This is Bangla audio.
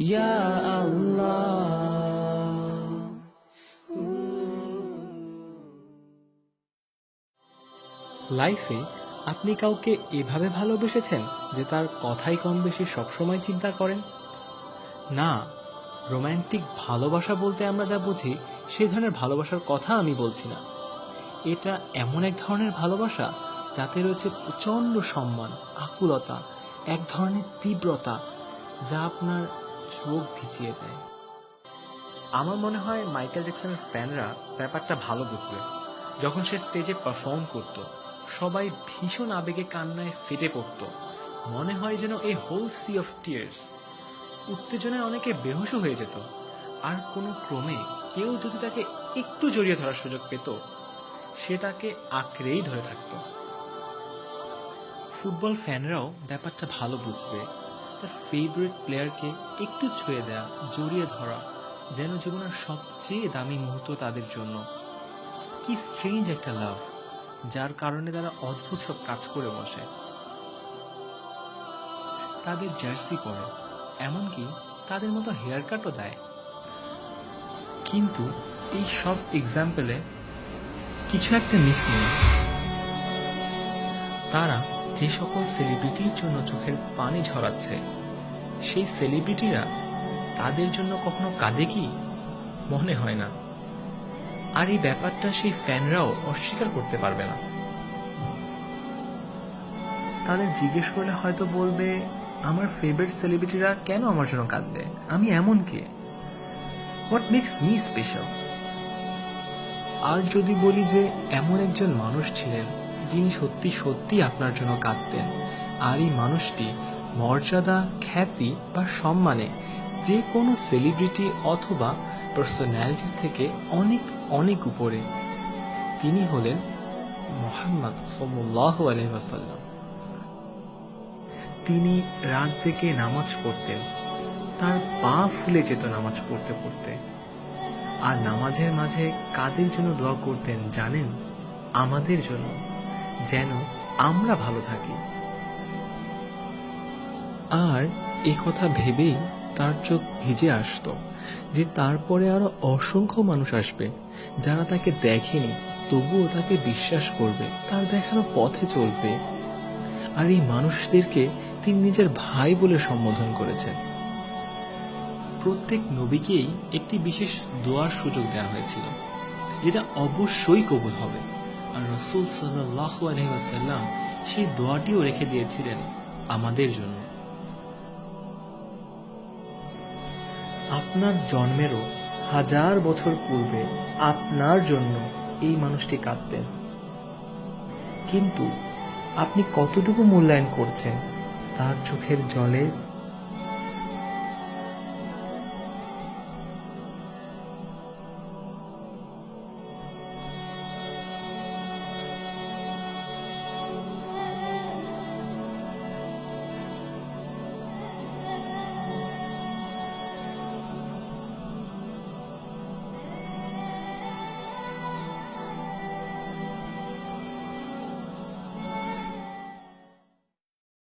ইয়া আল্লাহ। লাইফে আপনি কাউকে এভাবে ভালোবেসেছেন যে তার কথাই কম বেশি সবসময় চিন্তা করেন? না, রোম্যান্টিক ভালোবাসা বলতে আমরা যা বুঝি সেই ধরনের ভালোবাসার কথা আমি বলছি না। এটা এমন এক ধরনের ভালোবাসা যাতে রয়েছে প্রচণ্ড সম্মান, আকুলতা, এক ধরনের তীব্রতা যা আপনার চোখ ভিজিয়ে দেয়। আমার মনে হয় মাইকেল জ্যাকসনের ফ্যানরা ব্যাপারটা ভালো বুঝবে। যখন সে স্টেজে পারফর্ম করত, সবাই ভীষণ আবেগে কান্নায় ফেটে পড়ত। মনে হয় যেন এই হোল সি অফ টিয়ার্স। উত্তেজনায় অনেকে বেহুশ হয়ে যেত, আর কোনো ক্রমে কেউ যদি তাকে একটু জড়িয়ে ধরার সুযোগ পেত, সে তাকে আঁকড়েই ধরে থাকত। ফুটবল ফ্যানরাও ব্যাপারটা ভালো বুঝবে। তার ফেভারিট প্লেয়ারকে একটু ছুঁয়ে দেয়া, জড়িয়ে ধরা যেন জীবনের সবচেয়ে দামি মুহূর্ত তাদের জন্য। কি স্ট্রেঞ্জ একটা লাভ, যার কারণে তারা অদ্ভুত সব কাজ করে বসে। তাদের জার্সি পরে, এমনকি তাদের মতো হেয়ার কাটও দেয়। কিন্তু এই সব এক্সাম্পলে কিছু একটা মিসিং। তারা যে সকল সেলিব্রিটির জন্য চোখের পানি ঝরাচ্ছে, সেই সেলিব্রিটিরা তাদের জন্য কখনো কাঁদে কি? মনে হয় না। আর এই ব্যাপারটা সেই ফ্যানরাও অস্বীকার করতে পারবে না। তাদের জিজ্ঞেস করলে হয়তো বলবে, আমার ফেভারিট সেলিব্রিটিরা কেন আমার জন্য কাঁদবে? আমি এমন কে? What makes me special? আর যদি বলি যে এমন একজন মানুষ ছিলেন যিনি সত্যি সত্যি আপনার জন্য কাঁদতেন, আর এই মানুষটি মর্যাদা, খ্যাতি বা সম্মানে যে কোনো সেলিব্রিটি অথবা পার্সোনালিটির থেকে অনেক অনেক উপরে, তিনি হলেন মুহাম্মদ সাল্লাল্লাহু আলাইহি ওয়াসাল্লাম। তিনি রাত জেগে নামাজ পড়তেন, তার পা ফুলে যেত নামাজ পড়তে পড়তে। আর নামাজের মাঝে কাদের জন্য দোয়া করতেন জানেন? আমাদের জন্য, যেন আমরা ভালো থাকি। আর এই কথা ভেবেই তার চোখ ভিজে আসতো যে তারপরে আরো অসংখ্য মানুষ আসবে যারা তাকে দেখেনি, তবুও তাকে বিশ্বাস করবে, তার দেখানো পথে চলবে। আর এই মানুষদেরকে তিনি নিজের ভাই বলে সম্বোধন করেছেন। প্রত্যেক নবীকেই একটি বিশেষ দোয়ার সুযোগ দেওয়া হয়েছিল, যেটা অবশ্যই কবুল হবে। আর রাসূল সাল্লাল্লাহু আলাইহি ওয়াসাল্লাম সেই দোয়াটিও রেখে দিয়েছিলেন আমাদের জন্য। আপনার জন্মেরও 1000 বছর পূর্বে আপনার জন্য এই মানুষটি কাঁদতেন। কিন্তু আপনি কতটুকু মূল্যায়ন করছেন তার চোখের জলের?